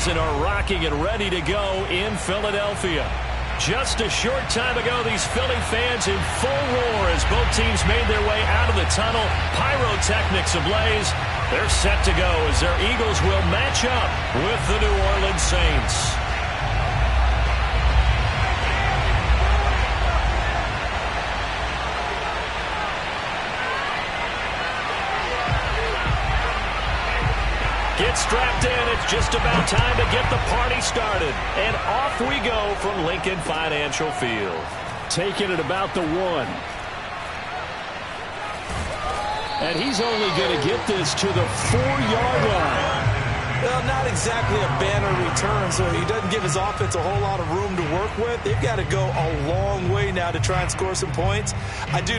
fans and are rocking and ready to go in Philadelphia. Just a short time ago, these Philly fans in full roar as both teams made their way out of the tunnel. Pyrotechnics ablaze. They're set to go as their Eagles will match up with the New Orleans Saints. Get strapped in. It's just about time to get the party started. And off we go from Lincoln Financial Field. Taking it about the 1. And he's only going to get this to the 4-yard line. Well, not exactly a banner return, so he doesn't give his offense a whole lot of room to work with. They've got to go a long way now to try and score some points. I do.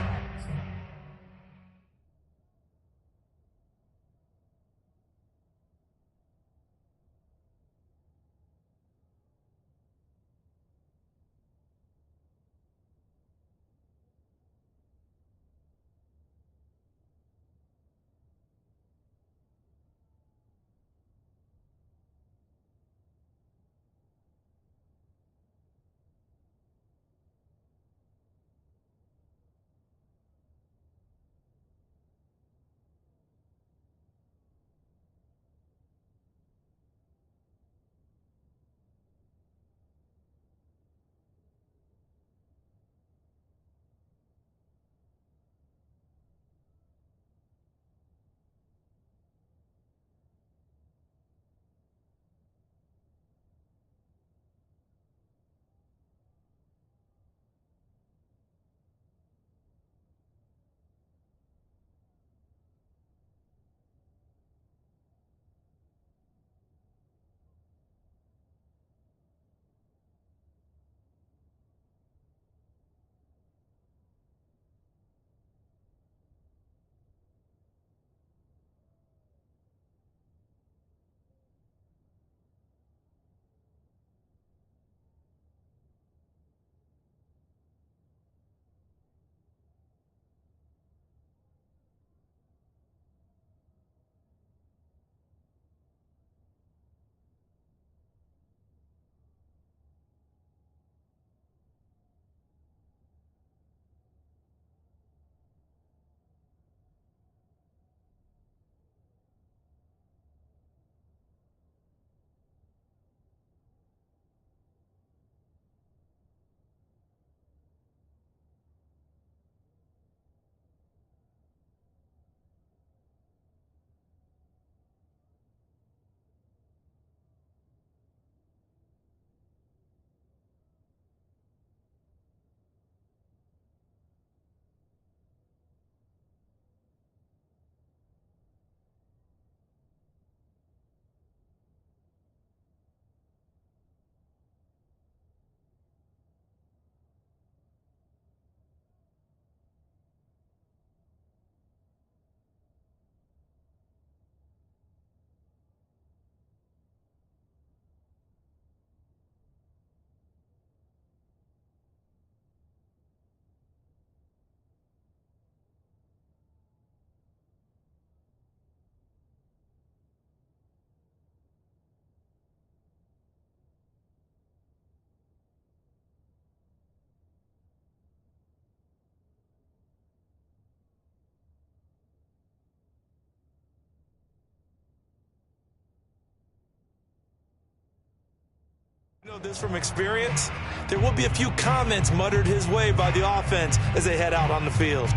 You know this from experience. There will be a few comments muttered his way by the offense as they head out on the field.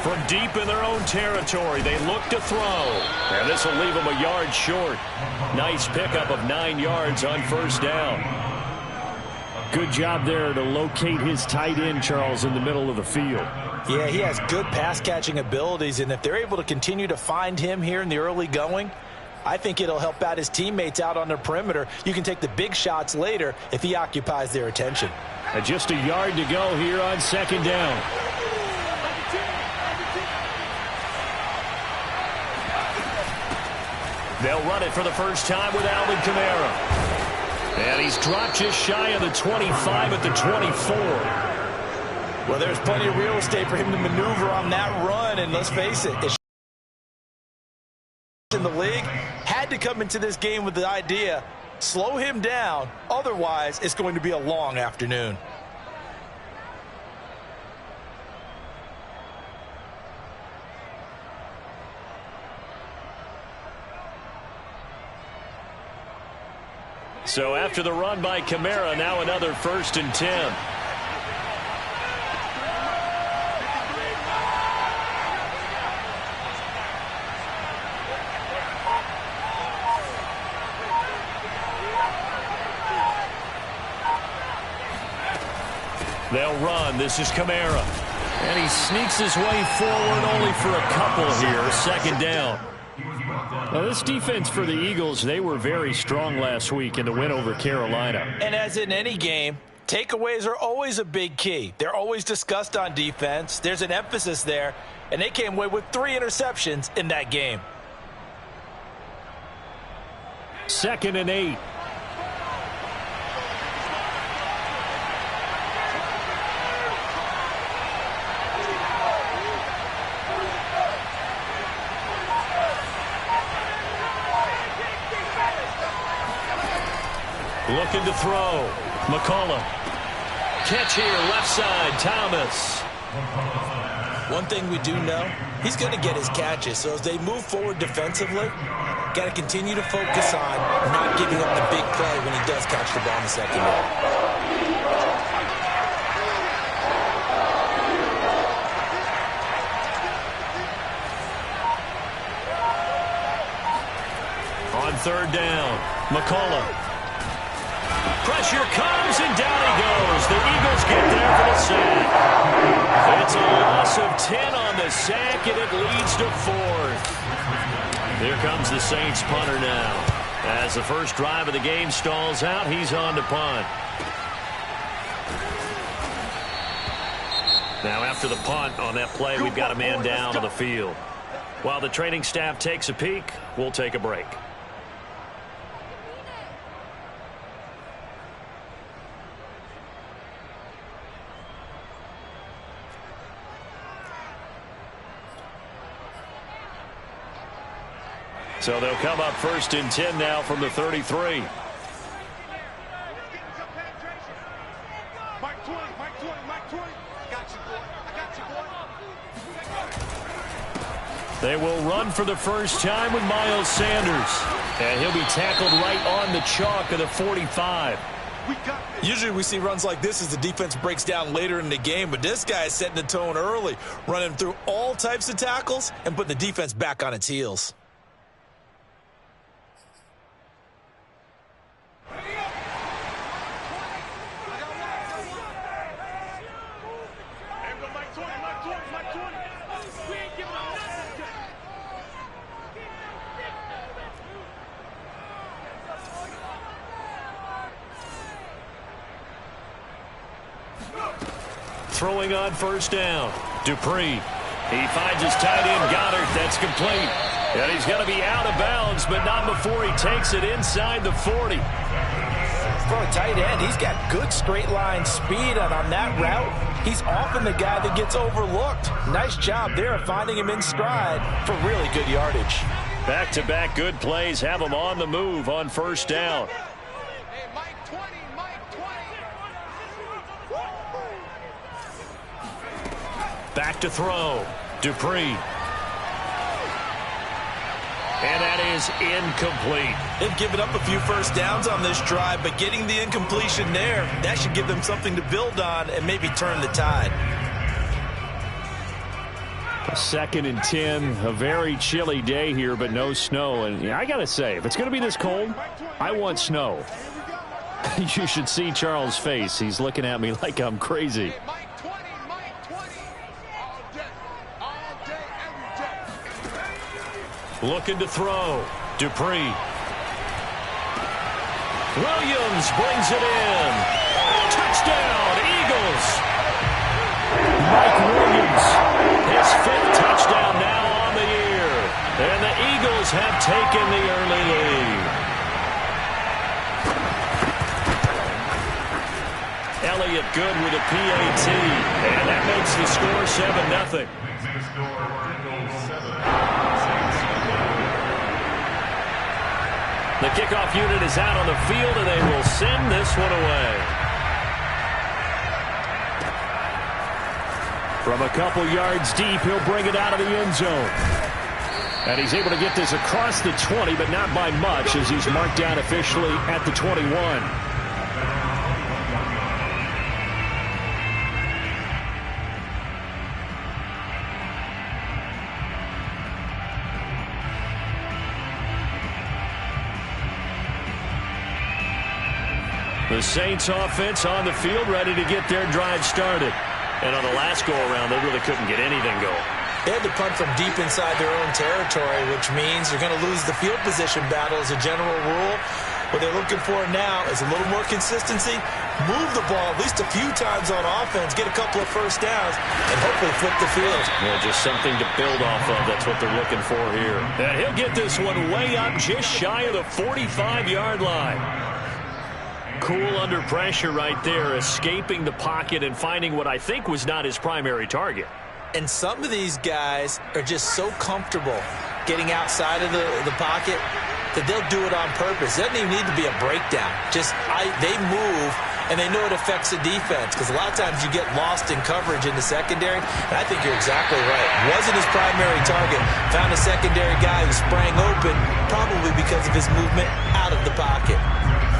From deep in their own territory, they look to throw. And this will leave them a yard short. Nice pickup of 9 yards on first down. Good job there to locate his tight end, Charles, in the middle of the field. Yeah, he has good pass-catching abilities, and if they're able to continue to find him here in the early going, I think it'll help out his teammates out on the perimeter. You can take the big shots later if he occupies their attention. And just a yard to go here on second down. They'll run it for the first time with Alvin Kamara. And he's dropped just shy of the 25 at the 24. Well, there's plenty of real estate for him to maneuver on that run, and let's face it, it's in the league had to come into this game with the idea, slow him down, otherwise it's going to be a long afternoon. So after the run by Kamara, now another 1st and 10. They'll run. This is Kamara. And he sneaks his way forward only for a couple here. 2nd down. Now, this defense for the Eagles, they were very strong last week in the win over Carolina. And as in any game, takeaways are always a big key. They're always discussed on defense. There's an emphasis there, and they came away with 3 interceptions in that game. 2nd and 8. Looking to throw. McCullough. Catch here, left side, Thomas. One thing we do know, he's going to get his catches. So as they move forward defensively, got to continue to focus on not giving up the big play when he does catch the ball in the secondary. On 3rd down, McCullough. Pressure comes, and down he goes. The Eagles get there for the sack. It's a loss of 10 on the sack, and it leads to 4th. Here comes the Saints punter now. As the first drive of the game stalls out, he's on to punt. Now after the punt on that play, we've got a man down on the field. While the training staff takes a peek, we'll take a break. So they'll come up 1st and 10 now from the 33. They will run for the first time with Miles Sanders. And he'll be tackled right on the chalk of the 45. Usually we see runs like this as the defense breaks down later in the game, but this guy is setting the tone early, running through all types of tackles and putting the defense back on its heels. Throwing on 1st down. Dupree. He finds his tight end, Goddard. That's complete. And he's going to be out of bounds, but not before he takes it inside the 40. For a tight end, he's got good straight line speed, and on that route, he's often the guy that gets overlooked. Nice job there of finding him in stride for really good yardage. Back-to-back good plays have him on the move on 1st down. Back to throw. Dupree. And that is incomplete. They've given up a few first downs on this drive, but getting the incompletion there, that should give them something to build on and maybe turn the tide. 2nd and 10, a very chilly day here, but no snow. And I got to say, if it's going to be this cold, I want snow. You should see Charles' face. He's looking at me like I'm crazy. Looking to throw. Dupree. Williams brings it in. Touchdown, Eagles. Mike Williams. His 5th touchdown now on the year. And the Eagles have taken the early lead. Elliott good with a PAT. And that makes the score 7-0. The kickoff unit is out on the field, and they will send this one away. From a couple yards deep, he'll bring it out of the end zone. And he's able to get this across the 20, but not by much, as he's marked down officially at the 21. The Saints offense on the field, ready to get their drive started. And on the last go-around, they really couldn't get anything going. They had to punt from deep inside their own territory, which means you're going to lose the field position battle as a general rule. What they're looking for now is a little more consistency, move the ball at least a few times on offense, get a couple of first downs, and hopefully flip the field. Yeah, just something to build off of. That's what they're looking for here. And he'll get this one way up just shy of the 45-yard line. Cool under pressure right there, escaping the pocket and finding what I think was not his primary target. And some of these guys are just so comfortable getting outside of the pocket that they'll do it on purpose. It doesn't even need to be a breakdown. They move, and they know it affects the defense, because a lot of times you get lost in coverage in the secondary, and I think you're exactly right. Wasn't his primary target. Found a secondary guy who sprang open, probably because of his movement out of the pocket.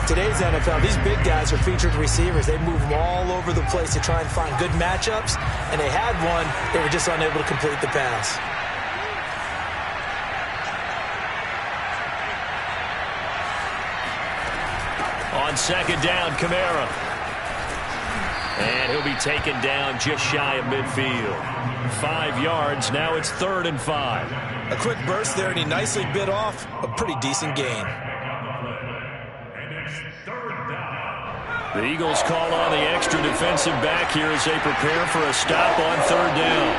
Today's NFL, these big guys are featured receivers. They move them all over the place to try and find good matchups, and they had one. They were just unable to complete the pass. On second down, Kamara. And he'll be taken down just shy of midfield. 5 yards. Now it's 3rd and 5. A quick burst there, and he nicely bit off a pretty decent gain. The Eagles call on the extra defensive back here as they prepare for a stop on 3rd down.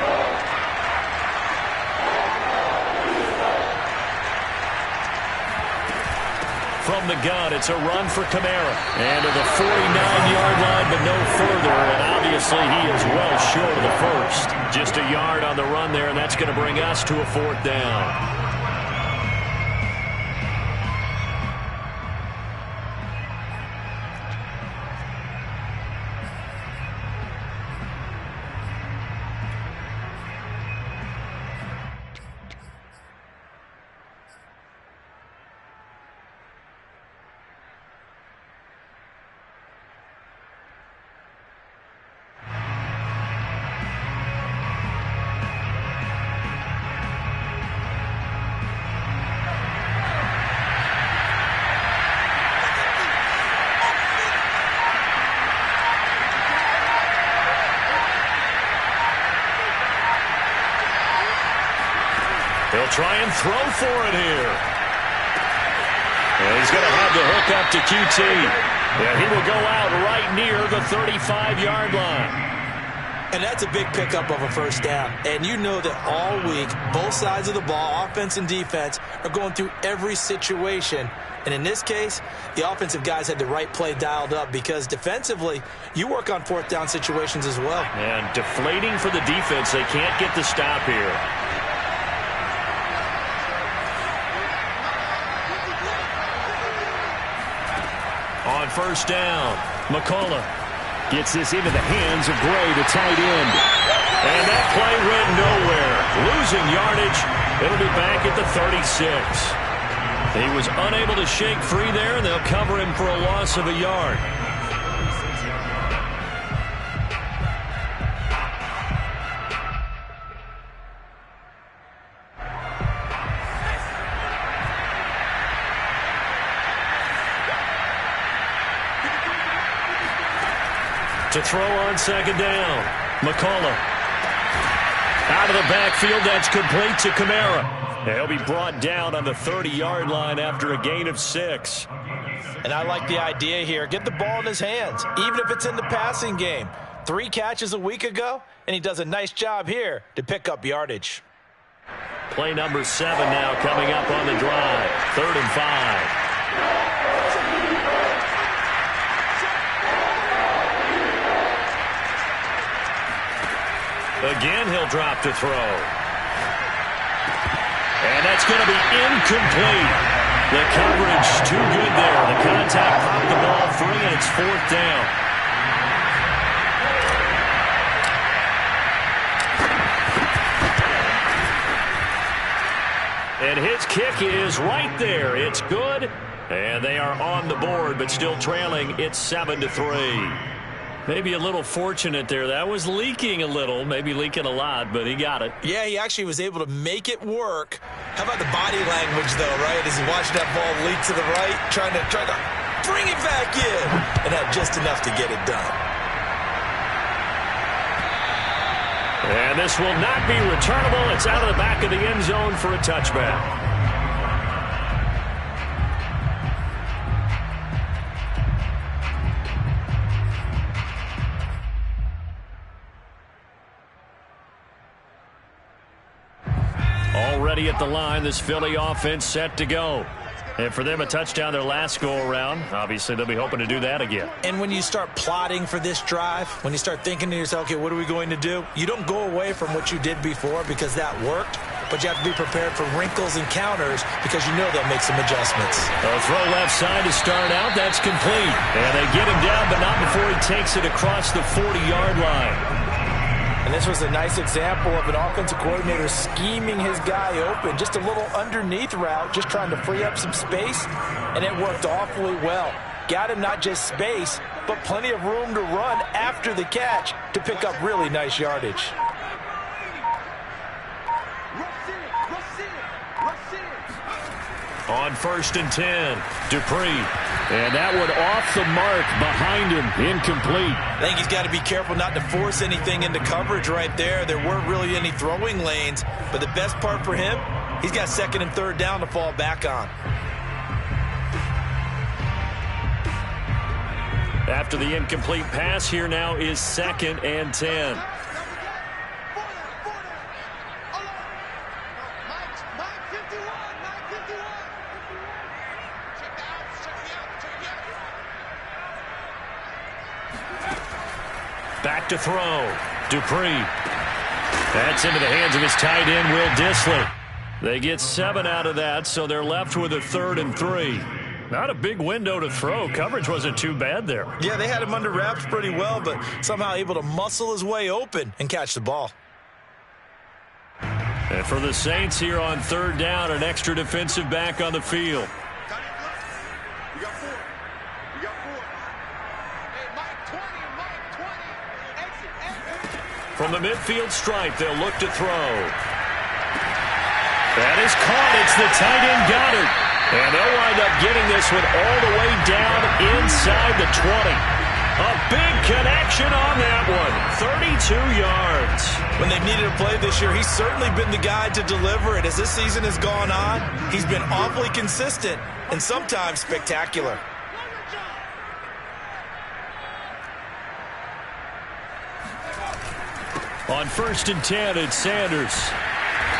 From the gun, it's a run for Kamara. And to the 49-yard line, but no further. And obviously, he is well short of the first. Just a yard on the run there, and that's going to bring us to a 4th down. He'll try and throw for it here. And he's going to have the hook up to QT. And he will go out right near the 35-yard line. And that's a big pickup of a first down. And you know that all week, both sides of the ball, offense and defense, are going through every situation. And in this case, the offensive guys had the right play dialed up, because defensively, you work on 4th down situations as well. And deflating for the defense. They can't get the stop here. On 1st down, McCullough gets this into the hands of Gray, the tight end. And that play went nowhere. Losing yardage. It'll be back at the 36. He was unable to shake free there, and they'll cover him for a loss of a yard. To throw on 2nd down, McCullough. Out of the backfield, that's complete to Kamara. He'll be brought down on the 30-yard line after a gain of 6. And I like the idea here. Get the ball in his hands, even if it's in the passing game. 3 catches a week ago, and he does a nice job here to pick up yardage. Play number 7 now coming up on the drive. 3rd and 5. Again, he'll drop to throw. And that's going to be incomplete. The coverage too good there. The contact popped the ball free, and it's 4th down. And his kick is right there. It's good. And they are on the board, but still trailing. It's 7-3. Maybe a little fortunate there. That was leaking a little, maybe leaking a lot, but he got it. Yeah, he actually was able to make it work. How about the body language, though, right? As he watched that ball leak to the right, trying to bring it back in, and had just enough to get it done. And this will not be returnable. It's out of the back of the end zone for a touchback. Already at the line, this Philly offense set to go. And for them, a touchdown their last go-around. Obviously, they'll be hoping to do that again. And when you start plotting for this drive, when you start thinking to yourself, okay, what are we going to do? You don't go away from what you did before because that worked, but you have to be prepared for wrinkles and counters because you know they'll make some adjustments. A throw left side to start out. That's complete. And they get him down, but not before he takes it across the 40-yard line. And this was a nice example of an offensive coordinator scheming his guy open. Just a little underneath route, just trying to free up some space, and it worked awfully well. Got him not just space, but plenty of room to run after the catch to pick up really nice yardage. On 1st and 10, Dupree. And that one off the mark behind him, incomplete. I think he's got to be careful not to force anything into coverage right there. There weren't really any throwing lanes, but the best part for him, he's got 2nd and 3rd down to fall back on. After the incomplete pass, here now is 2nd and 10. Back to throw. Dupree. That's into the hands of his tight end, Will Dissly. They get 7 out of that, so they're left with a 3rd and 3. Not a big window to throw. Coverage wasn't too bad there. Yeah, they had him under wraps pretty well, but somehow able to muscle his way open and catch the ball. And for the Saints here on 3rd down, an extra defensive back on the field. From the midfield stripe, they'll look to throw. That is caught. It's the tight end Goddard. And they'll wind up getting this one all the way down inside the 20. A big connection on that one. 32 yards. When they've needed a play this year, he's certainly been the guy to deliver it. As this season has gone on, he's been awfully consistent and sometimes spectacular. On 1st and 10, it's Sanders.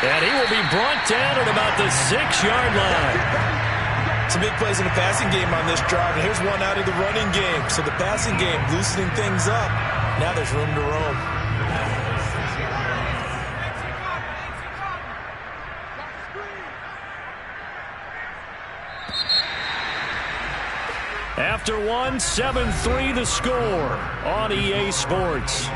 And he will be brought down at about the 6-yard line. Some big plays in the passing game on this drive, and here's one out of the running game. So the passing game loosening things up. Now there's room to roam. After one, 7-3 the score on EA Sports.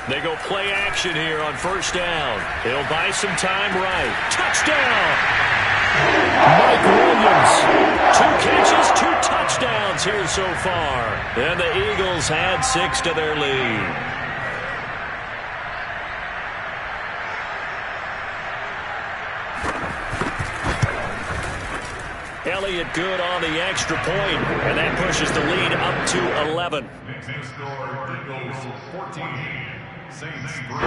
They go play action here on first down. He'll buy some time right. Touchdown! Mike Williams. 2 catches, 2 touchdowns here so far. And the Eagles add 6 to their lead. Elliott good on the extra point, and that pushes the lead up to 11. Eagles 14, Saints 3.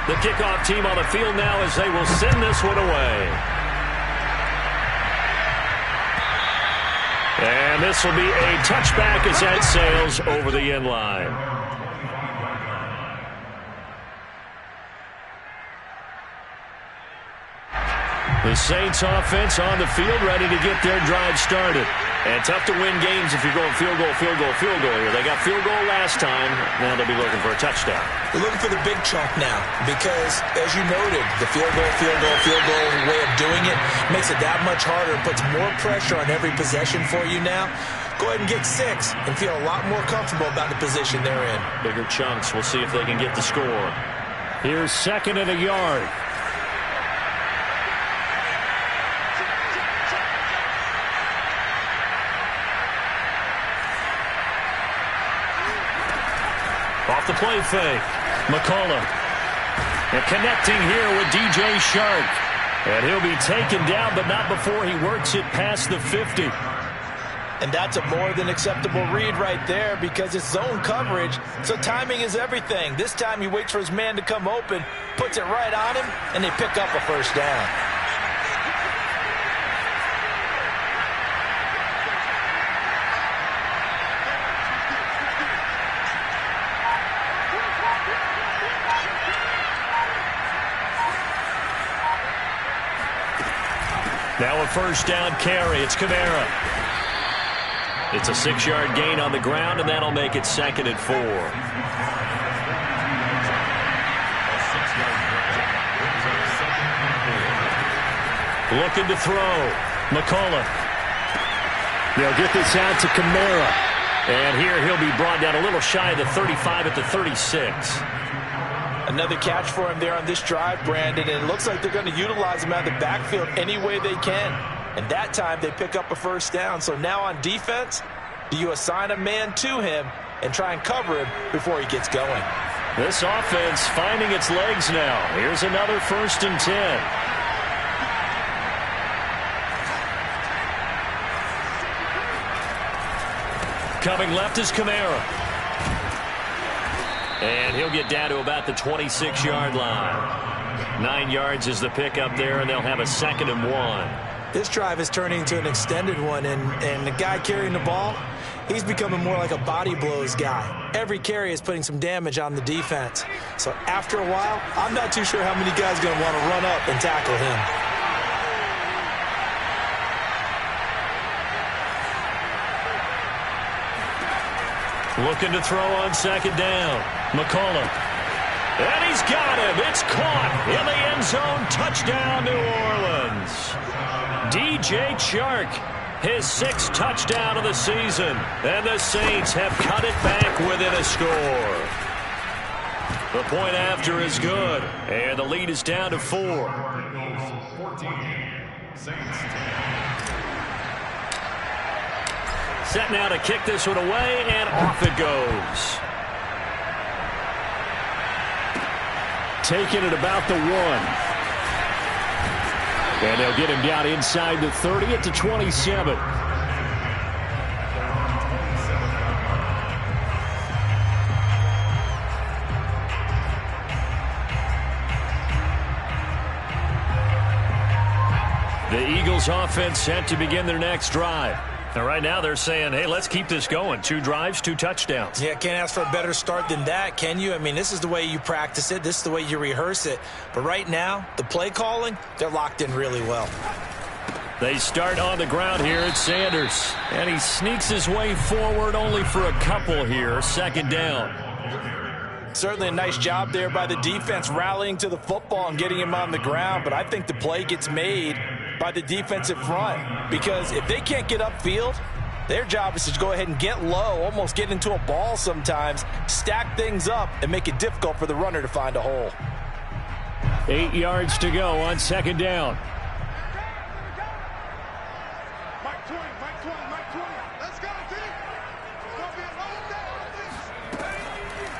The kickoff team on the field now as they will send this one away. And this will be a touchback as that sails over the end line. The Saints offense on the field ready to get their drive started. And tough to win games if you're going field goal here. They got field goal last time. Now they'll be looking for a touchdown. They're looking for the big chunk now because, as you noted, the field goal way of doing it makes it that much harder. It puts more pressure on every possession for you now. Go ahead and get 6 and feel a lot more comfortable about the position they're in. Bigger chunks. We'll see if they can get the score. Here's 2nd and a yard. Off the play fake. McCullough. And connecting here with DJ Chark. And he'll be taken down, but not before he works it past the 50. And that's a more than acceptable read right there because it's zone coverage, so timing is everything. This time he waits for his man to come open, puts it right on him, and they pick up a first down. Now a first down carry. It's Kamara. It's a 6-yard gain on the ground, and that'll make it 2nd and 4. Looking to throw. McCullough. They'll get this out to Kamara. And here he'll be brought down a little shy of the 35 at the 36. Another catch for him there on this drive, Brandon, and it looks like they're going to utilize him out of the backfield any way they can. And that time they pick up a first down. So now on defense, do you assign a man to him and try and cover him before he gets going? This offense finding its legs now. Here's another 1st and 10. Coming left is Kamara. And he'll get down to about the 26-yard line. 9 yards is the pickup there, and they'll have a 2nd and 1. This drive is turning into an extended one, and the guy carrying the ball, he's becoming more like a body blows guy. Every carry is putting some damage on the defense. So after a while, I'm not too sure how many guys are going to want to run up and tackle him. Looking to throw on 2nd down. McCullough. And he's got him. It's caught in the end zone. Touchdown, New Orleans. DJ Chark, his 6th touchdown of the season. And the Saints have cut it back within a score. The point after is good. And the lead is down to 4. Set now to kick this one away, and off it goes. Taking it about the 1. And they'll get him down inside the 30 at the 27. The Eagles offense set to begin their next drive. And right now they're saying, hey, let's keep this going. 2 drives, 2 touchdowns. Yeah, can't ask for a better start than that, can you? I mean, this is the way you practice it. This is the way you rehearse it. But right now, the play calling, they're locked in really well. They start on the ground here at Sanders. And he sneaks his way forward only for a couple here. 2nd down. Certainly a nice job there by the defense rallying to the football and getting him on the ground. But I think the play gets made by the defensive front, because if they can't get upfield, Their job is to go ahead and get low, almost get into a ball sometimes, stack things up, and make it difficult for the runner to find a hole. 8 yards to go on second down.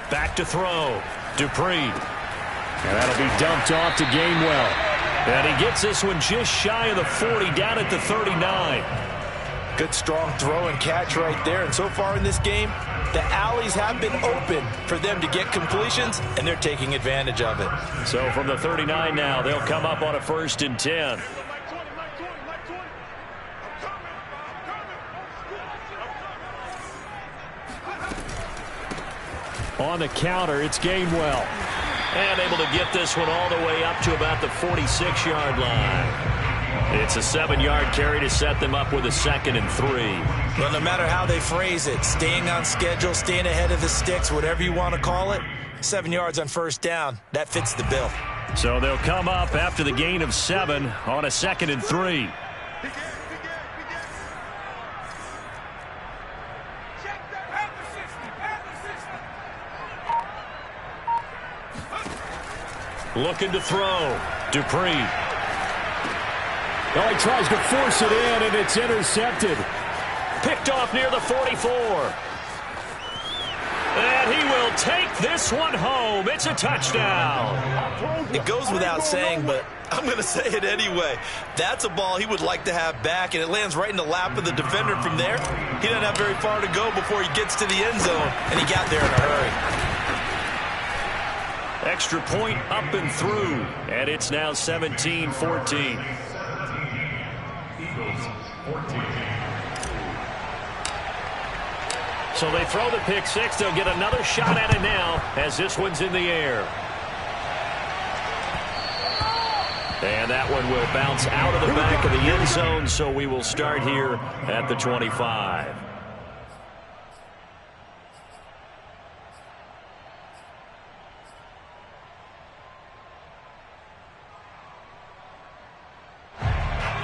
Back to throw. Dupree. And that'll be dumped off to Gainwell. And he gets this one just shy of the 40, down at the 39. Good strong throw and catch right there. And so far in this game, the alleys have been open for them to get completions, and they're taking advantage of it. So from the 39 now, they'll come up on a 1st and 10. On the counter, it's Gainwell. And able to get this one all the way up to about the 46-yard line. It's a 7-yard carry to set them up with a 2nd and 3. Well, no matter how they phrase it, staying on schedule, staying ahead of the sticks, whatever you want to call it, 7 yards on 1st down, that fits the bill. So they'll come up after the gain of 7 on a 2nd and 3. Looking to throw. Dupree. Oh, he tries to force it in, and it's intercepted. Picked off near the 44. And he will take this one home. It's a touchdown. It goes without saying, but I'm going to say it anyway. That's a ball he would like to have back, and it lands right in the lap of the defender from there. He doesn't have very far to go before he gets to the end zone, and he got there in a hurry. Extra point up and through, and it's now 17-14. So they throw the pick six. They'll get another shot at it now as this one's in the air. And that one will bounce out of the back of the end zone, so we will start here at the 25.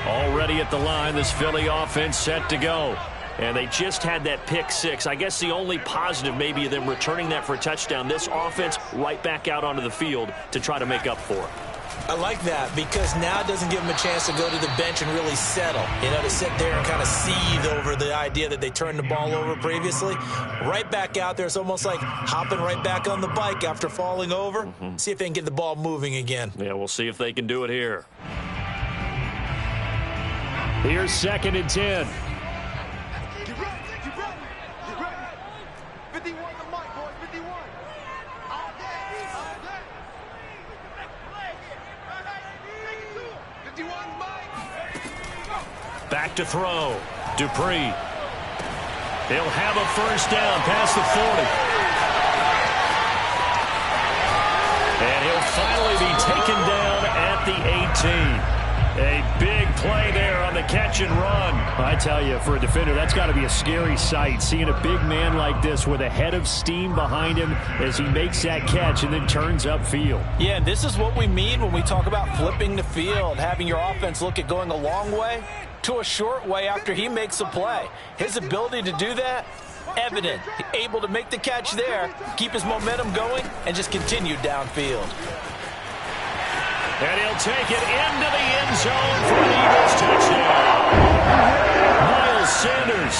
Already at the line, this Philly offense set to go. And they just had that pick six. I guess the only positive maybe of them returning that for a touchdown. This offense right back out onto the field to try to make up for it. I like that because now it doesn't give them a chance to go to the bench and really settle. You know, to sit there and kind of seethe over the idea that they turned the ball over previously. Right back out there. It's almost like hopping right back on the bike after falling over. See if they can get the ball moving again. Yeah, we'll see if they can do it here. Here's 2nd and 10. Back to throw. Dupree. He'll have a first down past the 40. And he'll finally be taken down at the 18. A big play there on the catch and run. I tell you, for a defender, that's got to be a scary sight, seeing a big man like this with a head of steam behind him as he makes that catch and then turns upfield. Yeah, and this is what we mean when we talk about flipping the field, having your offense look at going a long way to a short way after he makes a play. His ability to do that, evident. Able to make the catch there, keep his momentum going, and just continue downfield. And he'll take it into the end zone for an Eagles touchdown. Miles Sanders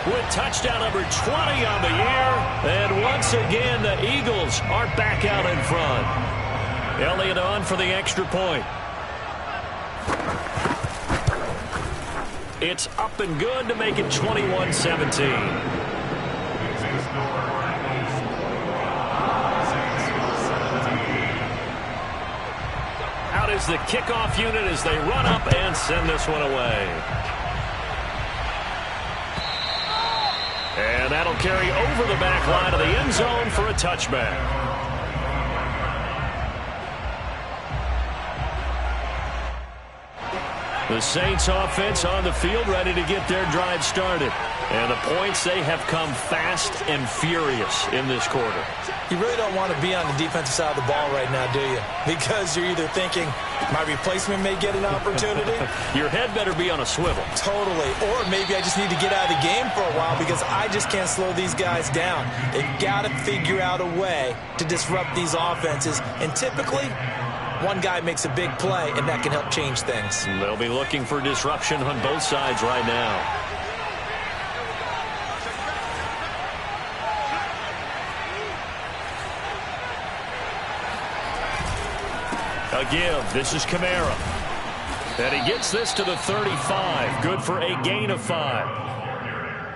with touchdown number 20 on the year. And once again, the Eagles are back out in front. Elliott on for the extra point. It's up and good to make it 21-17. Out is the kickoff unit as they run up and send this one away. And that'll carry over the back line of the end zone for a touchback. The Saints offense on the field, ready to get their drive started. And the points, they have come fast and furious in this quarter. You really don't want to be on the defensive side of the ball right now, do you? Because you're either thinking, my replacement may get an opportunity. Your head better be on a swivel. Totally. Or maybe I just need to get out of the game for a while because I just can't slow these guys down. They've got to figure out a way to disrupt these offenses. And typically, one guy makes a big play, and that can help change things. They'll be looking for disruption on both sides right now. A give. This is Kamara. And he gets this to the 35. Good for a gain of 5.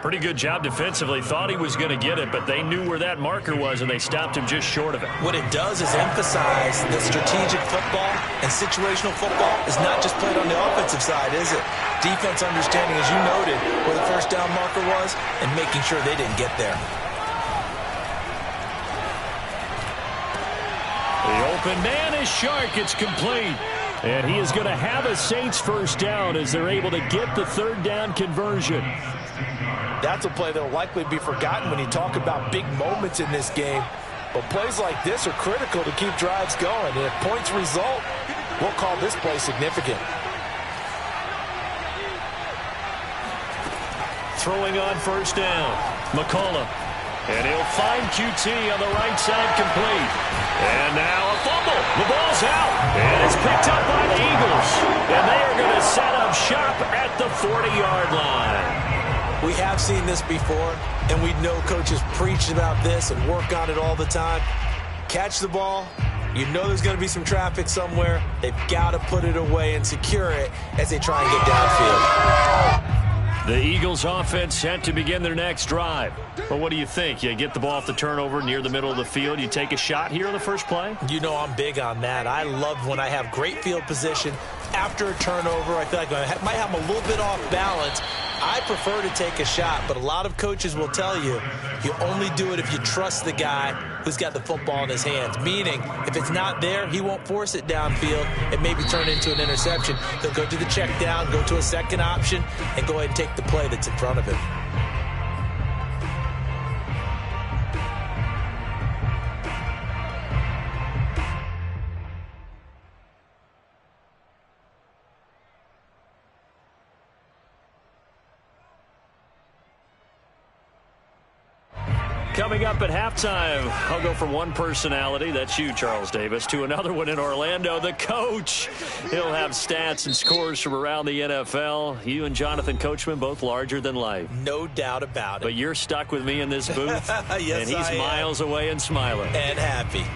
Pretty good job defensively. Thought he was going to get it, but they knew where that marker was, and they stopped him just short of it. What it does is emphasize that strategic football and situational football is not just played on the offensive side, is it? Defense understanding, as you noted, where the first down marker was and making sure they didn't get there. The open man is Shark. It's complete. And he is going to have a Saints first down as they're able to get the third down conversion. That's a play that will likely be forgotten when you talk about big moments in this game. But plays like this are critical to keep drives going. And if points result, we'll call this play significant. Throwing on first down. McCollum. And he'll find QT on the right side complete. And now a fumble. The ball's out. And it's picked up by the Eagles. And they are going to set up shop at the 40-yard line. We have seen this before, and we know coaches preach about this and work on it all the time. Catch the ball. You know there's going to be some traffic somewhere. They've got to put it away and secure it as they try and get downfield. The Eagles offense set to begin their next drive. Well, what do you think? You get the ball off the turnover near the middle of the field. You take a shot here on the first play? You know I'm big on that. I love when I have great field position. After a turnover, I feel like I might have them a little bit off balance. I prefer to take a shot, but a lot of coaches will tell you, you only do it if you trust the guy who's got the football in his hands. Meaning, if it's not there, he won't force it downfield and maybe turn it into an interception. He'll go to the check down, go to a second option, and go ahead and take the play that's in front of him. Coming up at halftime, I'll go from one personality, that's you, Charles Davis, to another one in Orlando, the coach. He'll have stats and scores from around the NFL. You and Jonathan Coachman, both larger than life. No doubt about it. But you're stuck with me in this booth, yes, and he's miles away and smiling. And happy.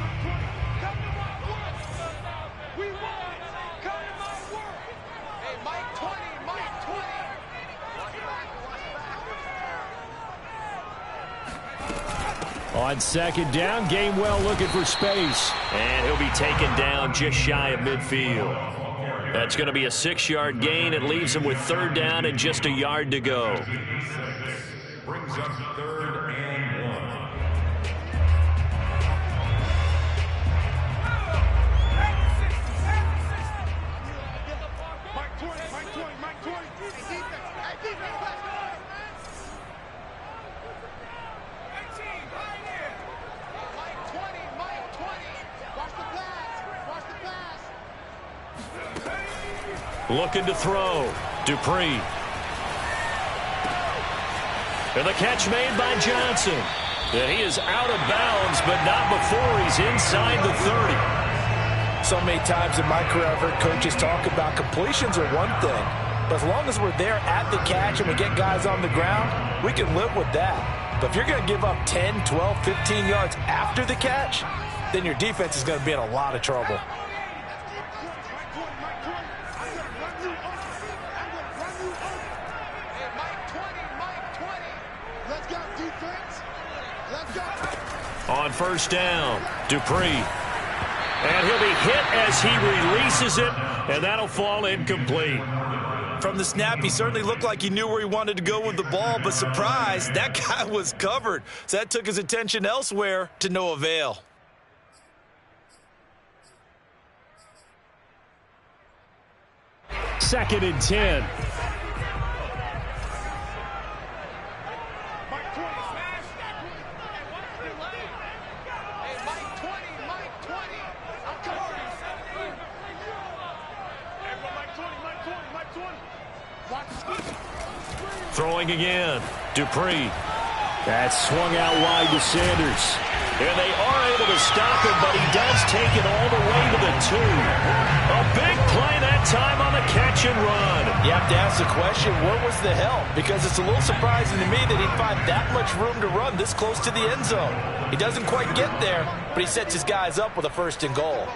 On second down, Gainwell looking for space. And he'll be taken down just shy of midfield. That's going to be a 6-yard gain. It leaves him with third down and just a yard to go. Brings up 3rd and 1. Looking to throw. Dupree. And the catch made by Johnson. And he is out of bounds, but not before he's inside the 30. So many times in my career I've heard coaches talk about completions are one thing. But as long as we're there at the catch and we get guys on the ground, we can live with that. But if you're going to give up 10, 12, 15 yards after the catch, then your defense is going to be in a lot of trouble. On first down, Dupree. And he'll be hit as he releases it, and that'll fall incomplete. From the snap, he certainly looked like he knew where he wanted to go with the ball, but surprise, that guy was covered. So that took his attention elsewhere to no avail. 2nd and 10. Throwing again. Dupree. That's swung out wide to Sanders. And they are able to stop him, but he does take it all the way to the 2. A big play that time on the catch and run. You have to ask the question, what was the help? Because it's a little surprising to me that he'd find that much room to run this close to the end zone. He doesn't quite get there, but he sets his guys up with a 1st and goal.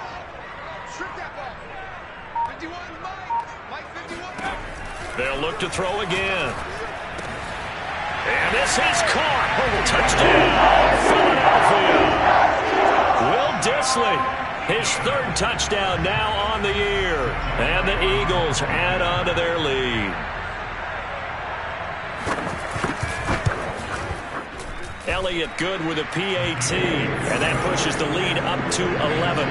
They'll look to throw again. And this is caught. Touchdown, Philadelphia. Will Dissly, his 3rd touchdown now on the year. And the Eagles add on to their lead. Elliott good with a PAT. And that pushes the lead up to 11.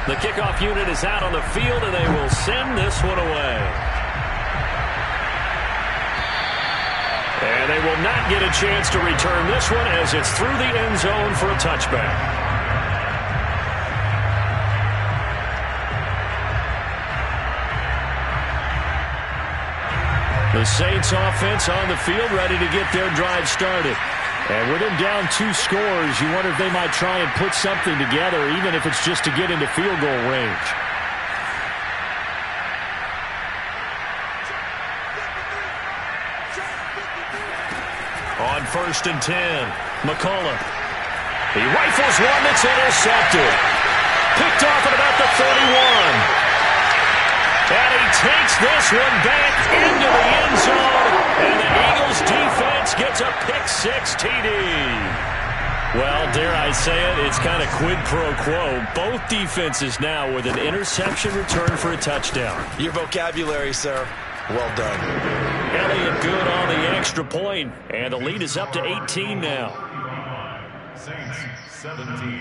The kickoff unit is out on the field, and they will send this one away. And they will not get a chance to return this one as it's through the end zone for a touchback. The Saints offense on the field ready to get their drive started. And with them down 2 scores, you wonder if they might try and put something together, even if it's just to get into field goal range. On 1st and 10, McCullough. He rifles one that's intercepted. Picked off at about the 31. And he takes this one back into the end zone. And the Eagles defense gets a pick-6 TD. Well, dare I say it, it's kind of quid pro quo. Both defenses now with an interception return for a touchdown. Your vocabulary, sir. Well done. Elliott good on the extra point, and the lead is up to 18 now. Saints 17.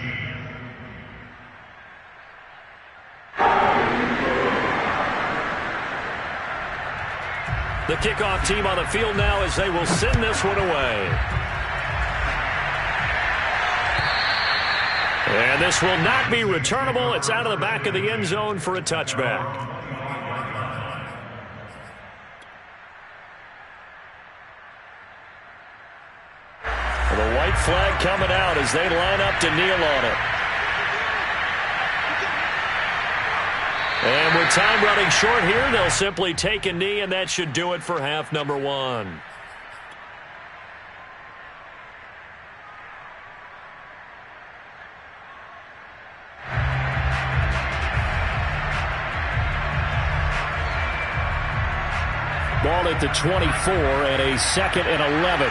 The kickoff team on the field now as they will send this one away. And this will not be returnable. It's out of the back of the end zone for a touchback. The white flag coming out as they line up to kneel on it. And with time running short here, they'll simply take a knee, and that should do it for half number 1. Ball at the 24 and a 2nd and 11.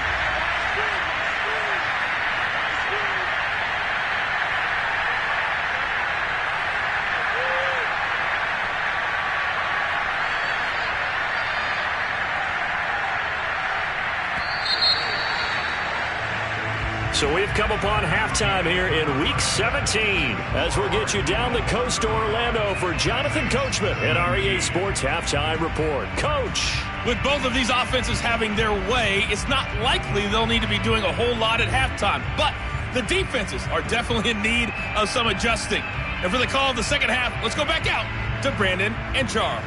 So we've come upon halftime here in Week 17 as we'll get you down the coast to Orlando for Jonathan Coachman at our EA Sports Halftime Report. Coach. With both of these offenses having their way, it's not likely they'll need to be doing a whole lot at halftime. But the defenses are definitely in need of some adjusting. And for the call of the second half, let's go back out to Brandon and Charles.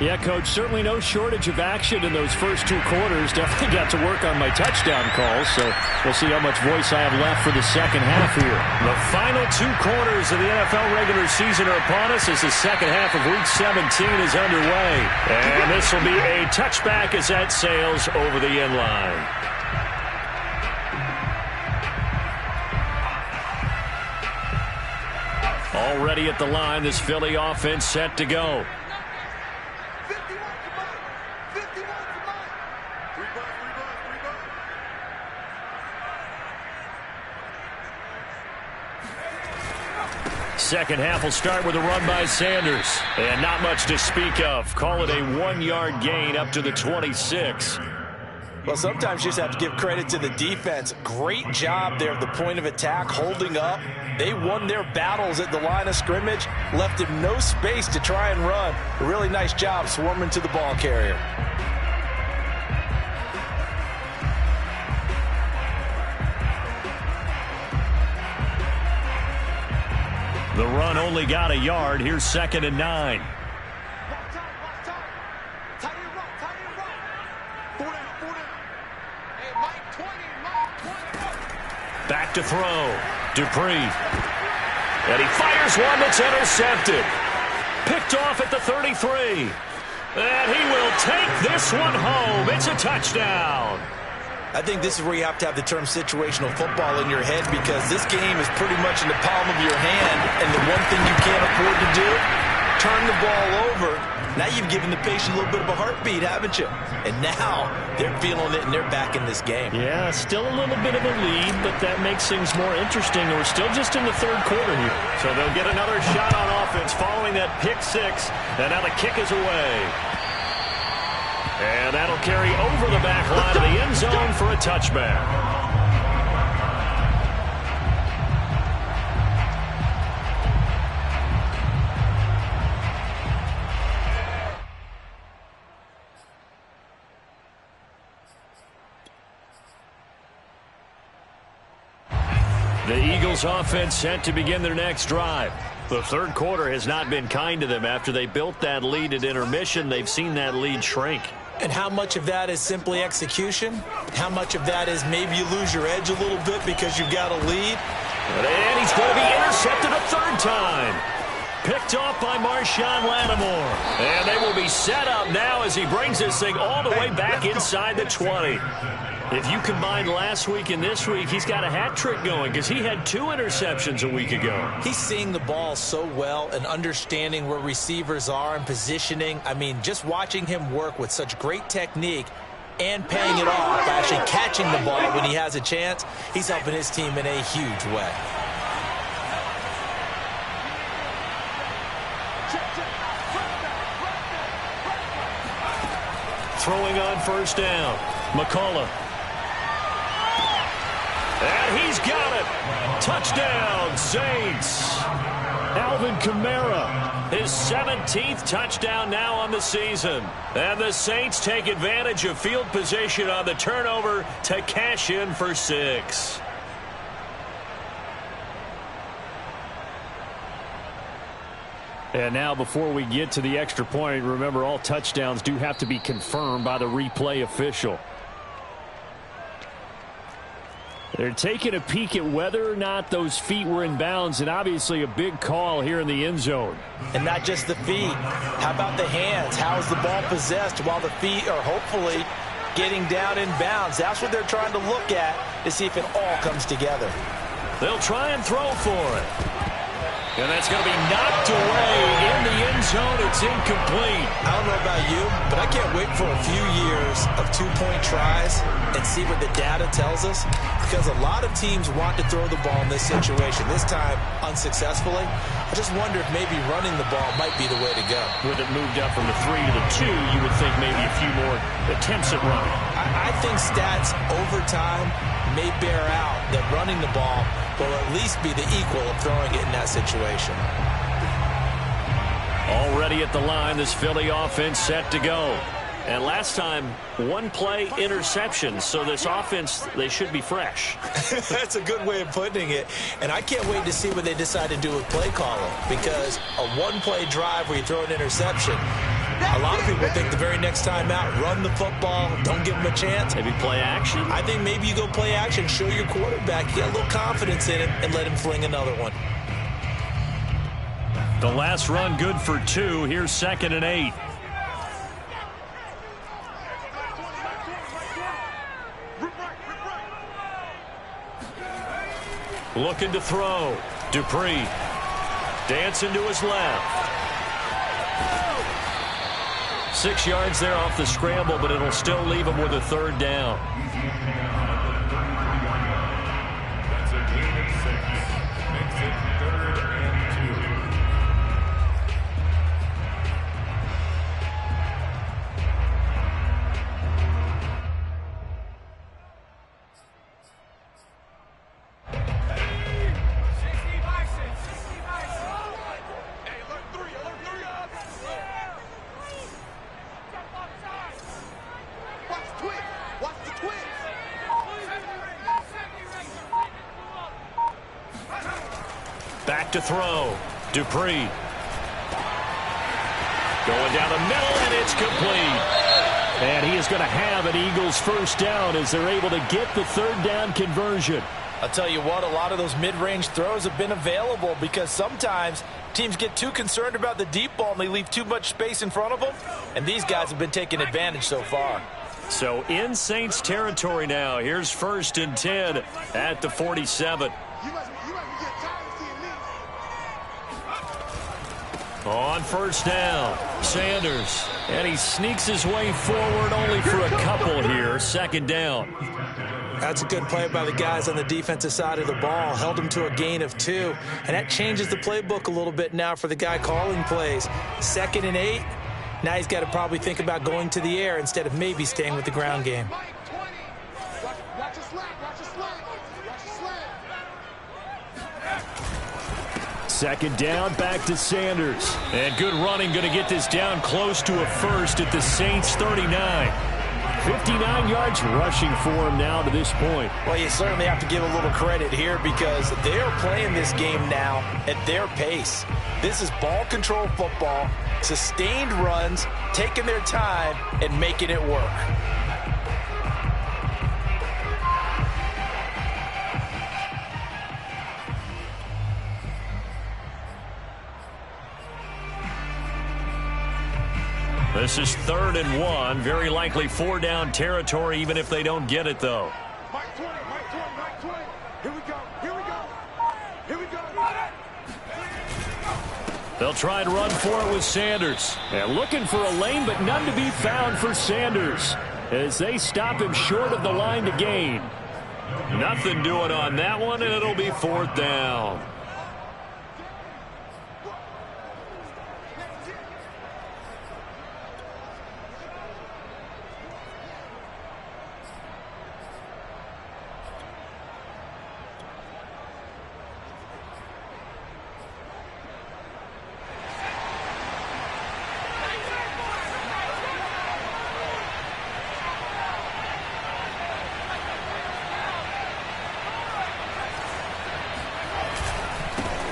Yeah, Coach, certainly no shortage of action in those first 2 quarters. Definitely got to work on my touchdown calls, so we'll see how much voice I have left for the second half here. The final 2 quarters of the NFL regular season are upon us as the second half of Week 17 is underway. And this will be a touchback as that sails over the end line. Already at the line, this Philly offense set to go. Second half will start with a run by Sanders. And not much to speak of. Call it a 1-yard gain up to the 26. Well, sometimes you just have to give credit to the defense. Great job there at the point of attack, holding up. They won their battles at the line of scrimmage, left him no space to try and run. A really nice job swarming to the ball carrier. The run only got a yard. Here's 2nd and 9. Back to throw. Dupree. And he fires one that's intercepted. Picked off at the 33. And he will take this one home. It's a touchdown. I think this is where you have to have the term situational football in your head, because this game is pretty much in the palm of your hand, and the one thing you can't afford to do, turn the ball over. Now you've given the patient a little bit of a heartbeat, haven't you? And now they're feeling it, and they're back in this game. Yeah, still a little bit of a lead, but that makes things more interesting. We're still just in the 3rd quarter here. So they'll get another shot on offense following that pick 6, and now the kick is away. And that'll carry over the back line of the end zone for a touchback. The Eagles offense set to begin their next drive. The 3rd quarter has not been kind to them. After they built that lead at intermission, they've seen that lead shrink. And how much of that is simply execution? How much of that is maybe you lose your edge a little bit because you've got a lead? And he's going to be intercepted a 3rd time. Picked off by Marshawn Lattimore. And they will be set up now as he brings this thing all the way back inside the 20. If you combine last week and this week, he's got a hat trick going because he had 2 interceptions a week ago. He's seeing the ball so well and understanding where receivers are and positioning. I mean, just watching him work with such great technique and paying it off by actually catching the ball when he has a chance, he's helping his team in a huge way. Throwing on 1st down, McCullough. And he's got it. Touchdown, Saints. Alvin Kamara, his 17th touchdown now on the season. And the Saints take advantage of field position on the turnover to cash in for 6. And now before we get to the extra point, remember all touchdowns do have to be confirmed by the replay official. They're taking a peek at whether or not those feet were in bounds, and obviously a big call here in the end zone. And not just the feet. How about the hands? How is the ball possessed while the feet are hopefully getting down in bounds? That's what they're trying to look at to see if it all comes together. They'll try and throw for it. And that's going to be knocked away in the end zone. It's incomplete. I don't know about you, but I can't wait for a few years of 2-point tries and see what the data tells us, because a lot of teams want to throw the ball in this situation, this time unsuccessfully. I just wonder if maybe running the ball might be the way to go. With it moved up from the 3 to the 2, you would think maybe a few more attempts at running. I think stats over time may bear out that running the ball will at least be the equal of throwing it in that situation. Already at the line, this Philly offense set to go. And last time, 1 play interception, so this offense, they should be fresh. That's a good way of putting it. And I can't wait to see what they decide to do with play calling, because a 1-play drive where you throw an interception, a lot of people think the very next time out, run the football, don't give them a chance. Maybe play action? I think maybe you go play action, show your quarterback, you get a little confidence in him, and let him fling another one. The last run good for 2. Here's 2nd and 8. Looking to throw. Dupree. Dancing to his left. 6 yards there off the scramble, but it'll still leave him with a 3rd down. That's a gain of 6. Makes it 3rd and 2. look to throw. Dupree. Going down the middle, and it's complete. And he is going to have an Eagles first down as they're able to get the third down conversion. I'll tell you what, a lot of those mid-range throws have been available because sometimes teams get too concerned about the deep ball and they leave too much space in front of them, and these guys have been taking advantage so far. So in Saints territory now. Here's 1st and 10 at the 47. On first down, Sanders. And he sneaks his way forward only for a couple here. 2nd down. That's a good play by the guys on the defensive side of the ball. Held him to a gain of 2. And that changes the playbook a little bit now for the guy calling plays. 2nd and 8. Now he's got to probably think about going to the air instead of maybe staying with the ground game. Second down, back to Sanders. And good running, going to get this down close to a first at the Saints 39. 59 yards rushing for him now to this point. Well, you certainly have to give a little credit here because they're playing this game now at their pace. This is ball control football, sustained runs, taking their time, and making it work. This is 3rd and 1. Very likely 4-down territory, even if they don't get it, though. Mike 20, Mike 20. Here we go, here we go. Here we go. They'll try and run for it with Sanders. And looking for a lane, but none to be found for Sanders as they stop him short of the line to gain. Nothing doing on that one, and it'll be 4th down.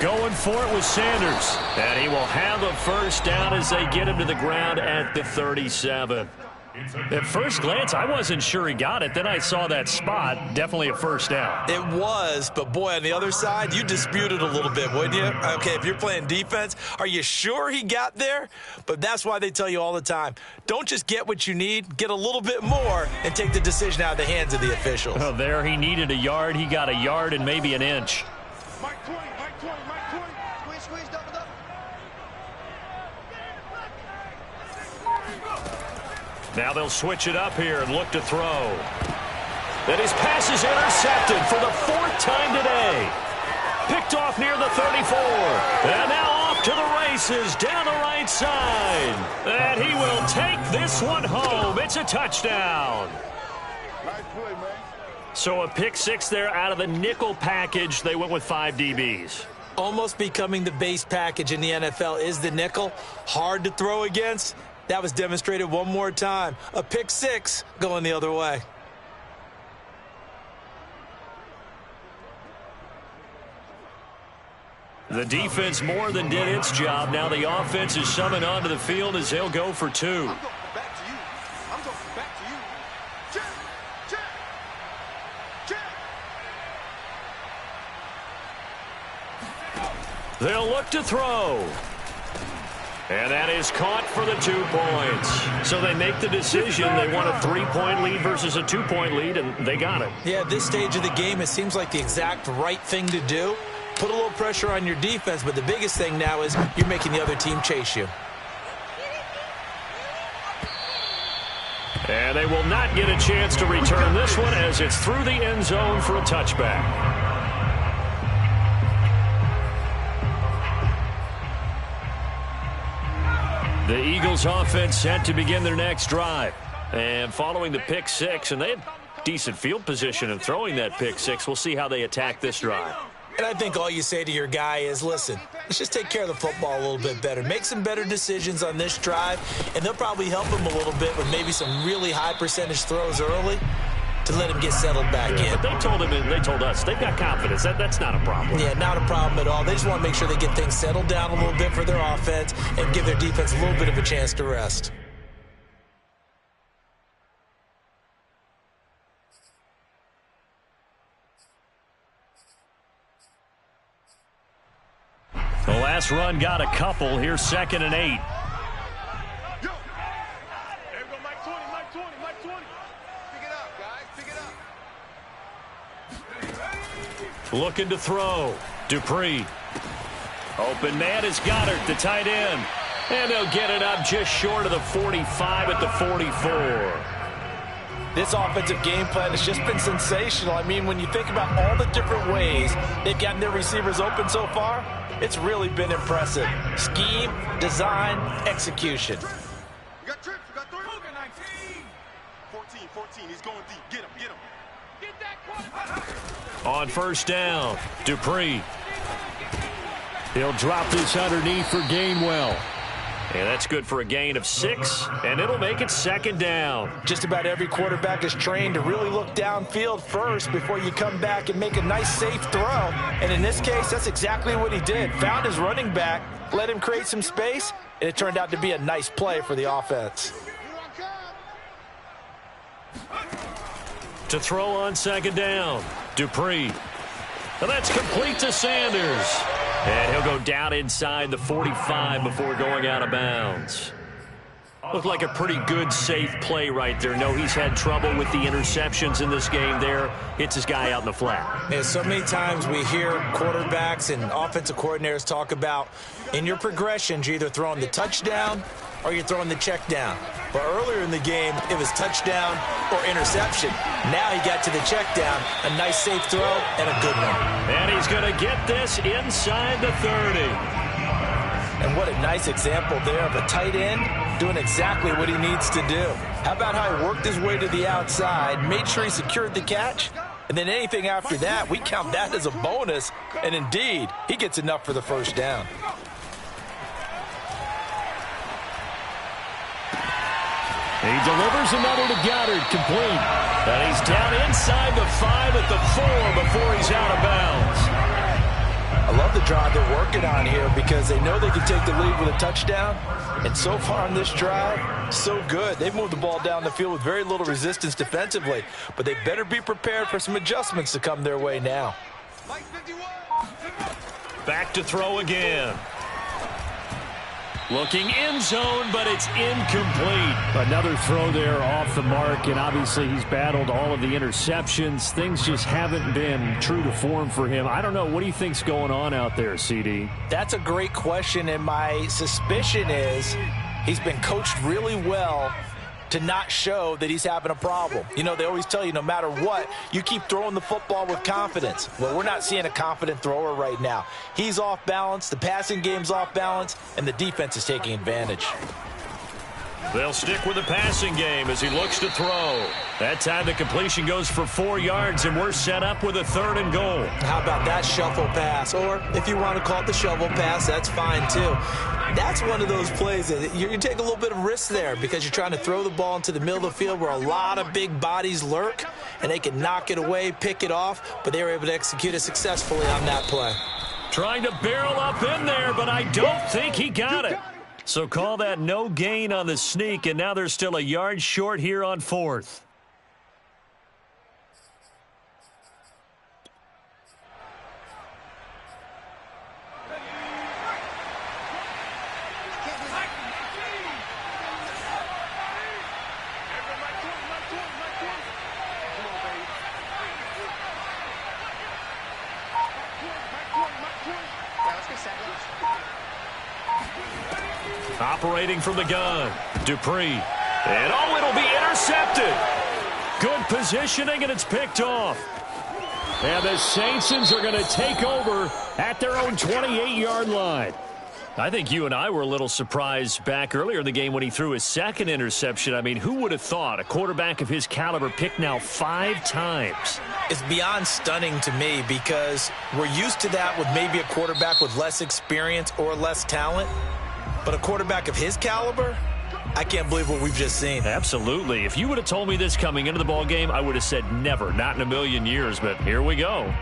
Going for it with Sanders. And he will have a first down as they get him to the ground at the 37. At first glance, I wasn't sure he got it. Then I saw that spot. Definitely a first down. It was, but boy, on the other side, you disputed a little bit, wouldn't you? Okay, if you're playing defense, are you sure he got there? But that's why they tell you all the time, don't just get what you need, get a little bit more and take the decision out of the hands of the officials. Oh, there he needed a yard. He got a yard and maybe an inch. Mike 20, Mike 20, Mike 20. Squeeze, double, double. Now they'll switch it up here and look to throw. And his pass is intercepted for the 4th time today. Picked off near the 34. And now off to the races down the right side. And he will take this one home. It's a touchdown. Nice play, man. So a pick 6 there out of the nickel package. They went with 5 DBs. Almost becoming the base package in the NFL is the nickel. Hard to throw against. That was demonstrated one more time. A pick 6 going the other way. The defense more than did its job. Now the offense is summoned onto the field as they'll go for 2. I'm going back to you. I'm going back to you. Check, check, check. They'll look to throw. And that is caught for the 2 points. So they make the decision. They want a 3-point lead versus a 2-point lead, and they got it. Yeah, at this stage of the game, it seems like the exact right thing to do. Put a little pressure on your defense, but the biggest thing now is you're making the other team chase you. And they will not get a chance to return this one as it's through the end zone for a touchback. The Eagles offense set to begin their next drive. And following the pick 6, and they had decent field position in throwing that pick 6. We'll see how they attack this drive. And I think all you say to your guy is, listen, let's just take care of the football a little bit better. Make some better decisions on this drive, and they'll probably help him a little bit with maybe some really high percentage throws early to let him get settled back in. But they told us they've got confidence. That's not a problem. Yeah, not a problem at all. They just want to make sure they get things settled down a little bit for their offense and give their defense a little bit of a chance to rest. The last run got a couple. Here's 2nd and 8. Looking to throw. Dupree. Open man is Goddard, the tight end. And they'll get it up just short of the 45 at the 44. This offensive game plan has just been sensational. I mean, when you think about all the different ways they've gotten their receivers open so far, it's really been impressive. Scheme, design, execution. We got trips. We got 3. 14. He's going deep. Get him. Get that. On first down, Dupree. He'll drop this underneath for Gainwell. And that's good for a gain of 6, and it'll make it 2nd down. Just about every quarterback is trained to really look downfield first before you come back and make a nice, safe throw. And in this case, that's exactly what he did. Found his running back, let him create some space, and it turned out to be a nice play for the offense. To throw on 2nd down, Dupree. And that's complete to Sanders. And he'll go down inside the 45 before going out of bounds. Looked like a pretty good, safe play right there. No, he's had trouble with the interceptions in this game there. Hits his guy out in the flat. Yeah, so many times we hear quarterbacks and offensive coordinators talk about in your progressions, you're either throwing the touchdown or you're throwing the check down. But earlier in the game, it was touchdown or interception. Now he got to the check down, a nice safe throw, and a good one. And he's going to get this inside the 30. And what a nice example there of a tight end doing exactly what he needs to do. How about how he worked his way to the outside, made sure he secured the catch, and then anything after that, we count that as a bonus. And indeed, he gets enough for the first down. He delivers another to Goddard, complete. And he's down inside the 5 at the 4 before he's out of bounds. I love the drive they're working on here because they know they can take the lead with a touchdown. And so far on this drive, so good. They've moved the ball down the field with very little resistance defensively. But they better be prepared for some adjustments to come their way now. Back to throw again. Looking end zone, but it's incomplete. Another throw there off the mark, and obviously he's battled all of the interceptions. Things just haven't been true to form for him. I don't know. What do you think's going on out there, CD? That's a great question, and my suspicion is he's been coached really well to not show that he's having a problem. You know, they always tell you no matter what, you keep throwing the football with confidence. Well, we're not seeing a confident thrower right now. He's off balance, the passing game's off balance, and the defense is taking advantage. They'll stick with the passing game as he looks to throw. That time the completion goes for 4 yards, and we're set up with a 3rd and goal. How about that shuffle pass? Or if you want to call it the shovel pass, that's fine too. That's one of those plays that you take a little bit of risk there because you're trying to throw the ball into the middle of the field where a lot of big bodies lurk, and they can knock it away, pick it off, but they were able to execute it successfully on that play. Trying to barrel up in there, but I don't think he got it. So call that no gain on the sneak, and now they're still a yard short here on 4th. Operating from the gun, Dupree. And oh, it'll be intercepted. Good positioning, and it's picked off. And the Saints are going to take over at their own 28-yard line. I think you and I were a little surprised back earlier in the game when he threw his 2nd interception. I mean, who would have thought a quarterback of his caliber picked now 5 times? It's beyond stunning to me because we're used to that with maybe a quarterback with less experience or less talent. But a quarterback of his caliber, I can't believe what we've just seen. Absolutely. If you would have told me this coming into the ball game, I would have said never, not in a million years, but here we go.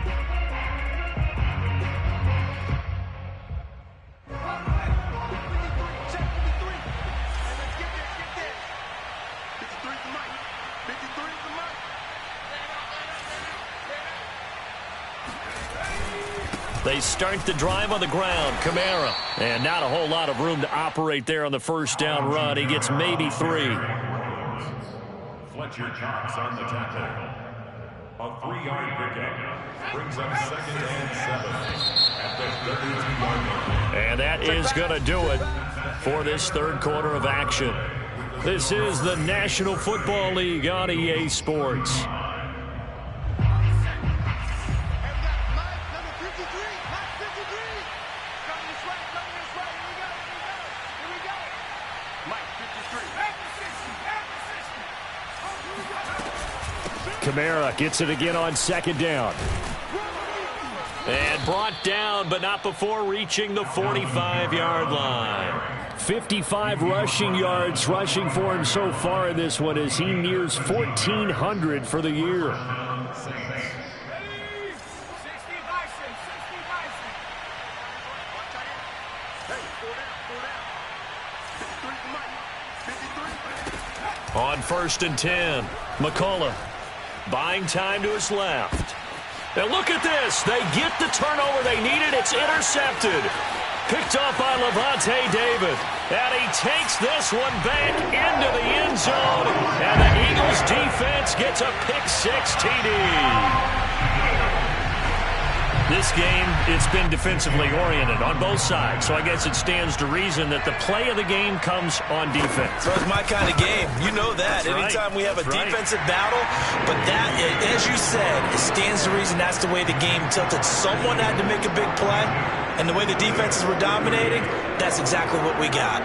They start the drive on the ground. Kamara. And not a whole lot of room to operate there on the first down run. He gets maybe 3. Fletcher Cox on the tackle. A 3-yard pickup. Brings up 2nd and 7 at the 32-yard line. And that is going to do it for this third quarter of action. This is the National Football League on EA Sports. Kamara gets it again on 2nd down. And brought down, but not before reaching the 45-yard line. 55 rushing yards rushing for him so far in this one as he nears 1,400 for the year. On 1st and 10, McCullough buying time to his left. And look at this. They get the turnover they needed. It's intercepted. Picked off by Levante David. And he takes this one back into the end zone. And the Eagles defense gets a pick-6 TD. This game, it's been defensively oriented on both sides. So I guess it stands to reason that the play of the game comes on defense. So it's my kind of game. You know that. That's Anytime right. we have a That's defensive battle. But that, as you said, it stands to reason that's the way the game tilted. Someone had to make a big play. And the way the defenses were dominating, that's exactly what we got.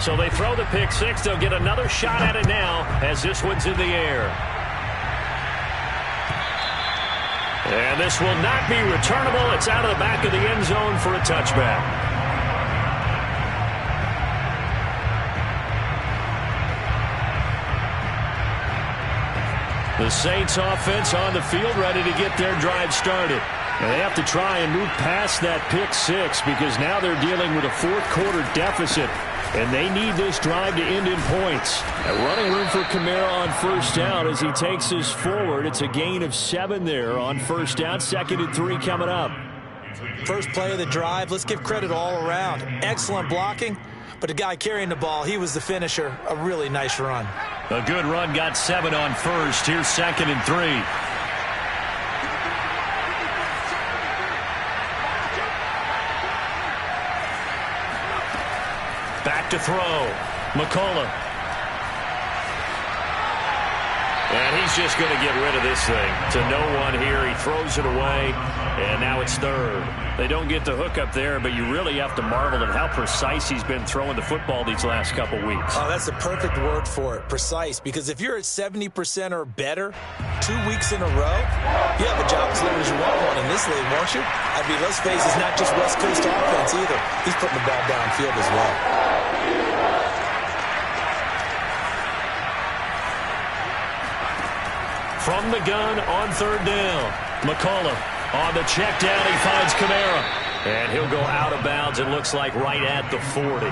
So they throw the pick-6. They'll get another shot at it now as this one's in the air. And this will not be returnable. It's out of the back of the end zone for a touchback. The Saints offense on the field ready to get their drive started. And they have to try and move past that pick-6 because now they're dealing with a fourth-quarter deficit. And they need this drive to end in points. And running room for Kamara on 1st down as he takes this forward. It's a gain of 7 there on 1st down. 2nd and 3 coming up. First play of the drive. Let's give credit all around. Excellent blocking. But the guy carrying the ball, he was the finisher. A really nice run. A good run, got 7 on 1st. Here's 2nd and 3. Back to throw. McCullough. And he's just going to get rid of this thing. To no one here. He throws it away. And now it's 3rd. They don't get the hook up there, but you really have to marvel at how precise he's been throwing the football these last couple weeks. Oh, that's the perfect word for it. Precise. Because if you're at 70% or better 2 weeks in a row, you have a job as long as you want one in this league, won't you? I mean, let's face it, it's not just West Coast offense either. He's putting the ball downfield as well. From the gun on 3rd down. McCullough on the check down. He finds Kamara. And he'll go out of bounds, it looks like, right at the 40.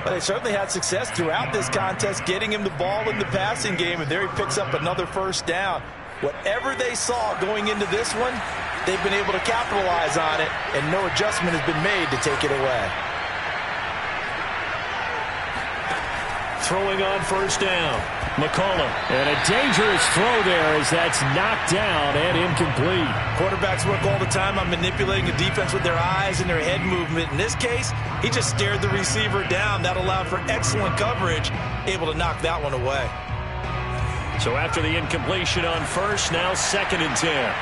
But they certainly had success throughout this contest, getting him the ball in the passing game, and there he picks up another 1st down. Whatever they saw going into this one, they've been able to capitalize on it, and no adjustment has been made to take it away. Throwing on 1st down. McCullough. And a dangerous throw there as that's knocked down and incomplete. Quarterbacks work all the time on manipulating the defense with their eyes and their head movement. In this case, he just stared the receiver down. That allowed for excellent coverage, able to knock that one away. So after the incompletion on first, now 2nd and 10.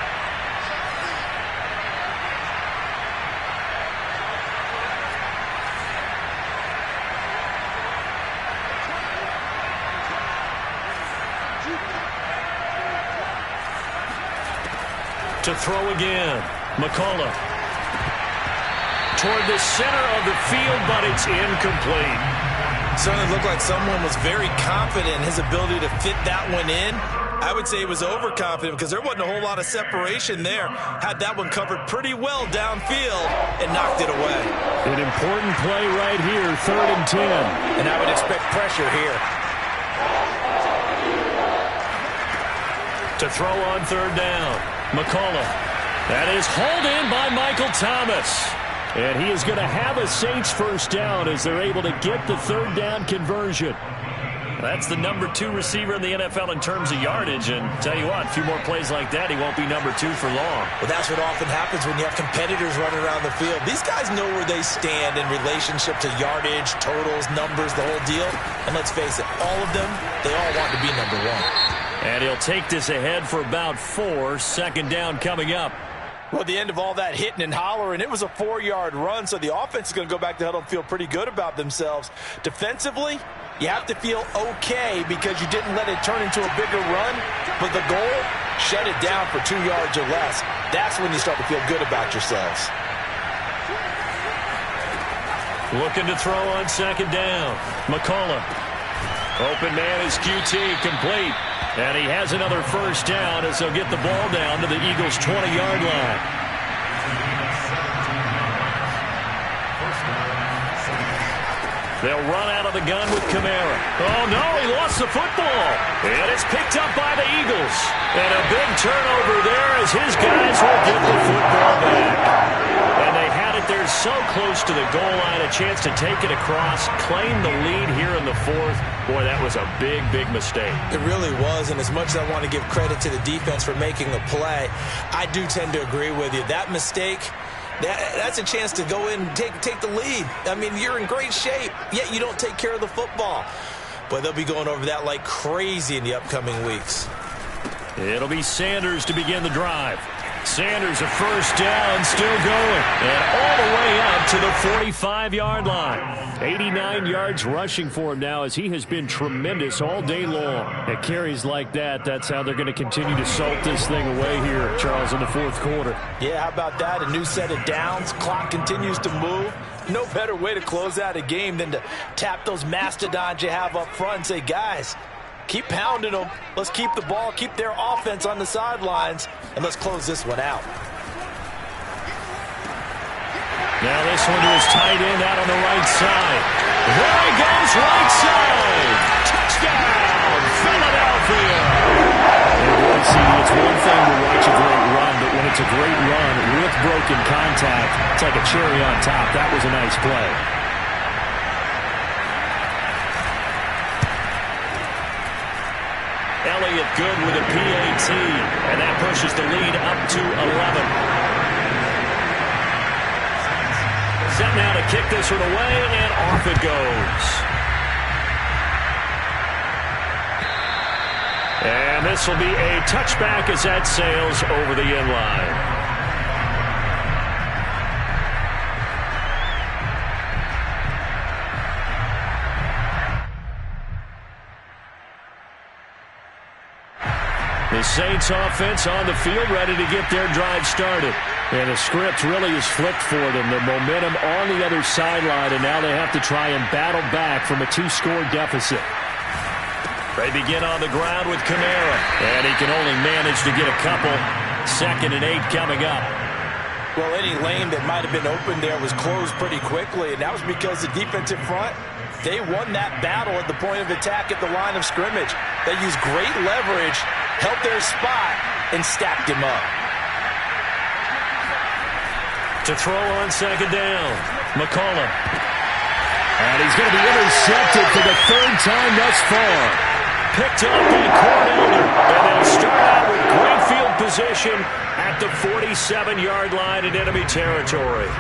To throw again, McCullough. Toward the center of the field, but it's incomplete. Certainly looked like someone was very confident in his ability to fit that one in. I would say he was overconfident because there wasn't a whole lot of separation there. Had that one covered pretty well downfield and knocked it away. An important play right here, 3rd and 10. And I would expect pressure here. To throw on 3rd down, McCullough. That is hauled in by Michael Thomas. And he is going to have a Saints first down as they're able to get the 3rd down conversion. That's the number 2 receiver in the NFL in terms of yardage. And tell you what, a few more plays like that, he won't be number 2 for long. Well, that's what often happens when you have competitors running around the field. These guys know where they stand in relationship to yardage, totals, numbers, the whole deal. And let's face it, all of them, they all want to be number 1. And he'll take this ahead for about 4. 2nd down coming up. Well, at the end of all that hitting and hollering, it was a 4-yard run, so the offense is going to go back to huddle and feel pretty good about themselves. Defensively, you have to feel okay because you didn't let it turn into a bigger run, but the goal, shut it down for 2 yards or less. That's when you start to feel good about yourselves. Looking to throw on 2nd down. McCullough. Open man is QT, complete. And he has another first down as they'll get the ball down to the Eagles' 20-yard line. They'll run out of the gun with Kamara. Oh, no, he lost the football. And it's picked up by the Eagles. And a big turnover there as his guys will get the football back. And they had it there so close to the goal line, a chance to take it across, claim the lead here in the 4th. Boy, that was a big, big mistake. It really was, and as much as I want to give credit to the defense for making a play, I do tend to agree with you. That mistake, that's a chance to go in and take the lead. I mean, you're in great shape, yet you don't take care of the football. But they'll be going over that like crazy in the upcoming weeks. It'll be Sanders to begin the drive. Sanders a first down, still going. And all the way up to the 45-yard line. 89 yards rushing for him now as he has been tremendous all day long. At carries like that, that's how they're going to continue to salt this thing away here, Charles, in the 4th quarter. Yeah, how about that? A new set of downs. Clock continues to move. No better way to close out a game than to tap those mastodons you have up front and say, guys, keep pounding them. Let's keep the ball, keep their offense on the sidelines, and let's close this one out. Now this one to his tight end out on the right side. There he goes, right side. Touchdown, Philadelphia. And boy, see, it's one thing to watch a great run, but when it's a great run with broken contact, it's like a cherry on top. That was a nice play. Elliott good with a PAT, and that pushes the lead up to 11. Set now to kick this one away, and off it goes. And this will be a touchback as that sails over the end line. The Saints offense on the field ready to get their drive started. And the script really is flipped for them. The momentum on the other sideline, and now they have to try and battle back from a 2-score deficit. They begin on the ground with Kamara, and he can only manage to get a couple. 2nd and 8 coming up. Well, any lane that might have been open there was closed pretty quickly, and that was because the defensive front, they won that battle at the point of attack at the line of scrimmage. They used great leverage, held their spot, and stacked him up. To throw on 2nd down, McCullough. And he's going to be intercepted for the 3rd time thus far. Picked up by Cornelder. And they'll start out with great field position at the 47-yard line in enemy territory.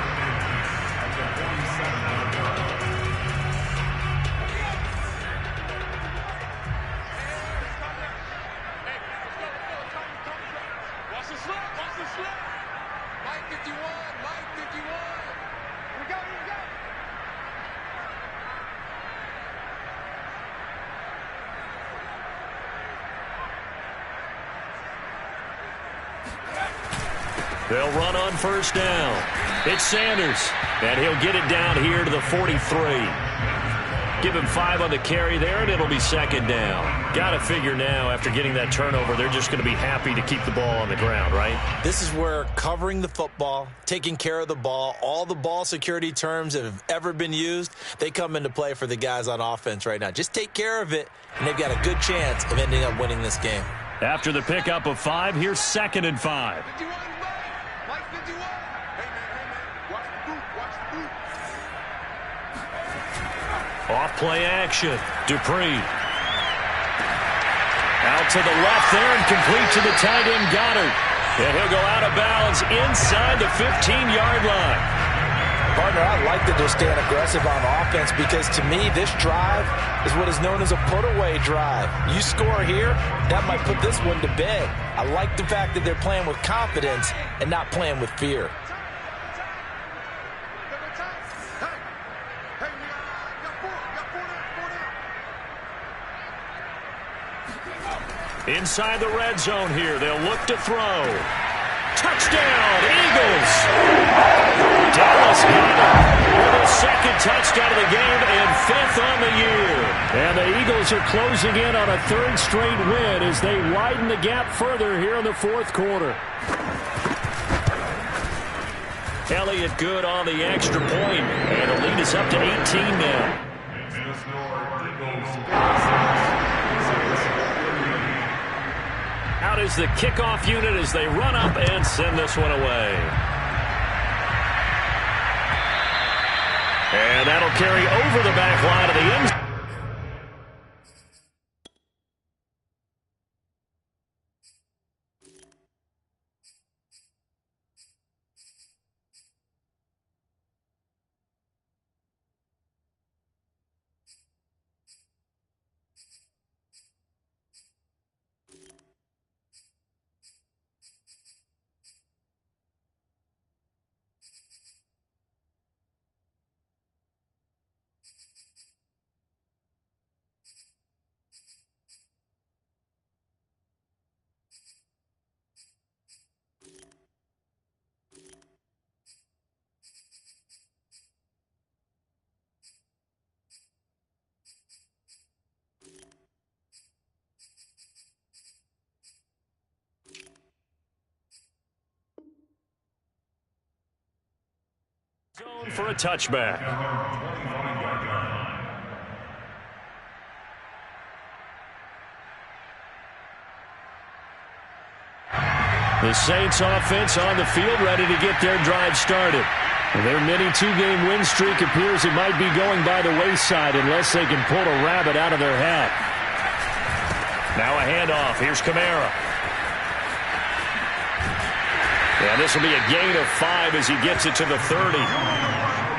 They'll run on first down. It's Sanders, and he'll get it down here to the 43. Give him 5 on the carry there, and it'll be second down. Got to figure now, after getting that turnover, they're just going to be happy to keep the ball on the ground, right? This is where covering the football, taking care of the ball, all the ball security terms that have ever been used, they come into play for the guys on offense right now. Just take care of it, and they've got a good chance of ending up winning this game. After the pickup of 5, here's 2nd and 5. Off play action. Dupree. Out to the left there and complete to the tight end Goddard. And he'll go out of bounds inside the 15-yard line. Partner, I like that they're staying aggressive on offense because to me this drive is what is known as a put-away drive. You score here, that might put this one to bed. I like the fact that they're playing with confidence and not playing with fear. Inside the red zone here, they'll look to throw. Touchdown, Eagles! Dallas Goedert with his second touchdown of the game and 5th on the year. And the Eagles are closing in on a 3rd straight win as they widen the gap further here in the 4th quarter. Elliott good on the extra point, and the lead is up to 18 now. Out is the kickoff unit as they run up and send this one away. And that'll carry over the back line of the end zone. Zone for a touchback. The Saints offense on the field ready to get their drive started. Their mini 2-game win streak appears it might be going by the wayside unless they can pull a rabbit out of their hat. Now a handoff. Here's Kamara. And this will be a gain of 5 as he gets it to the 30.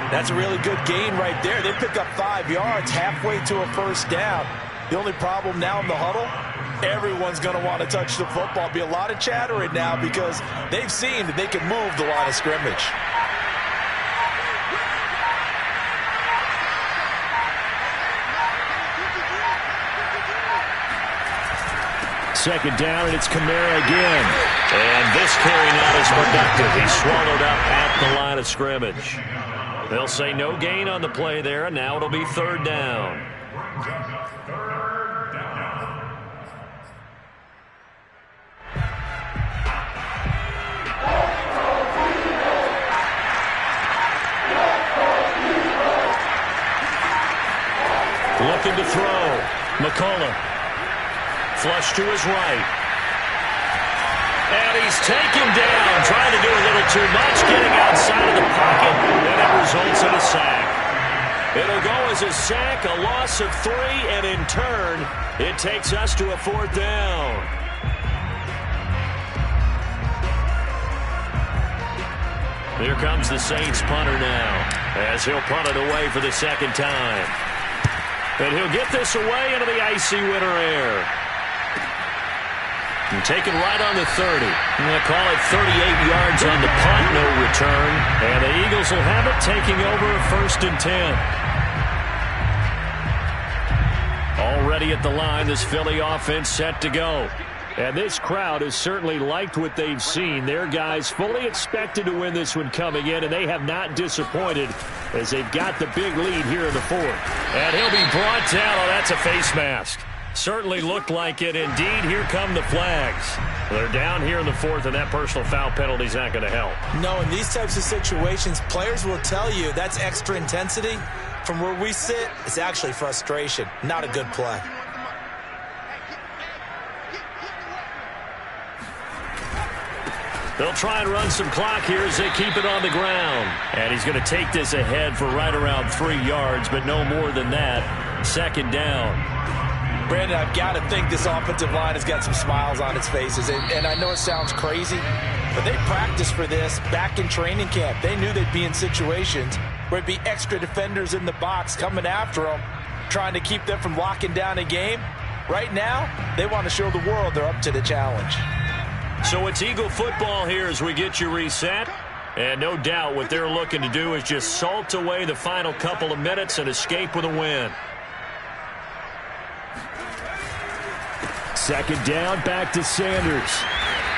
That's a really good gain right there. They pick up 5 yards halfway to a first down. The only problem now in the huddle, everyone's going to want to touch the football. Be a lot of chattering now because they've seen that they can move the line of scrimmage. Second down, and it's Kamara again. And this carry now is productive. He's swallowed up at the line of scrimmage. They'll say no gain on the play there, and now it'll be 3rd down. Looking to throw. McCullough. Flush to his right. And he's taken down, trying to do a little too much, getting outside of the pocket, and it results in a sack. It'll go as a sack, a loss of 3, and in turn, it takes us to a 4th down. Here comes the Saints punter now, as he'll punt it away for the 2nd time. And he'll get this away into the icy winter air. And taken right on the 30. I'm going to call it 38 yards on the punt, no return. And the Eagles will have it, taking over a 1st and 10. Already at the line, this Philly offense set to go. And this crowd has certainly liked what they've seen. Their guys fully expected to win this one coming in, and they have not disappointed as they've got the big lead here in the fourth. And he'll be brought down. Oh, that's a face mask. Certainly looked like it. Indeed, here come the flags. They're down here in the fourth, and that personal foul penalty is not going to help. No, in these types of situations, players will tell you that's extra intensity. From where we sit, it's actually frustration. Not a good play. They'll try and run some clock here as they keep it on the ground. And he's going to take this ahead for right around 3 yards, but no more than that. Second down. Brandon, I've got to think this offensive line has got some smiles on its faces. And I know it sounds crazy, but they practiced for this back in training camp. They knew they'd be in situations where it'd be extra defenders in the box coming after them, trying to keep them from locking down a game. Right now, they want to show the world they're up to the challenge. So it's Eagle football here as we get you reset. And no doubt what they're looking to do is just salt away the final couple of minutes and escape with a win. Second down, back to Sanders.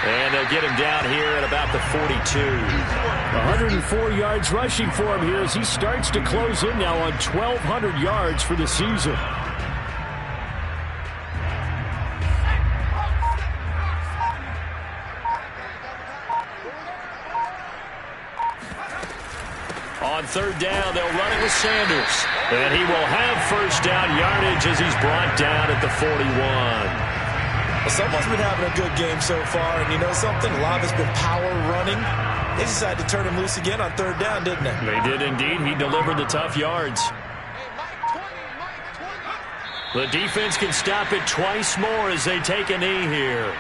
And they'll get him down here at about the 42. 104 yards rushing for him here as he starts to close in now on 1,200 yards for the season. On third down, they'll run it with Sanders. And he will have first down yardage as he's brought down at the 41. Well, someone's been having a good game so far, and you know something? A lot of it's been power running. They decided to turn him loose again on third down, didn't they? They did indeed. He delivered the tough yards. The defense can stop it twice more as they take a knee here.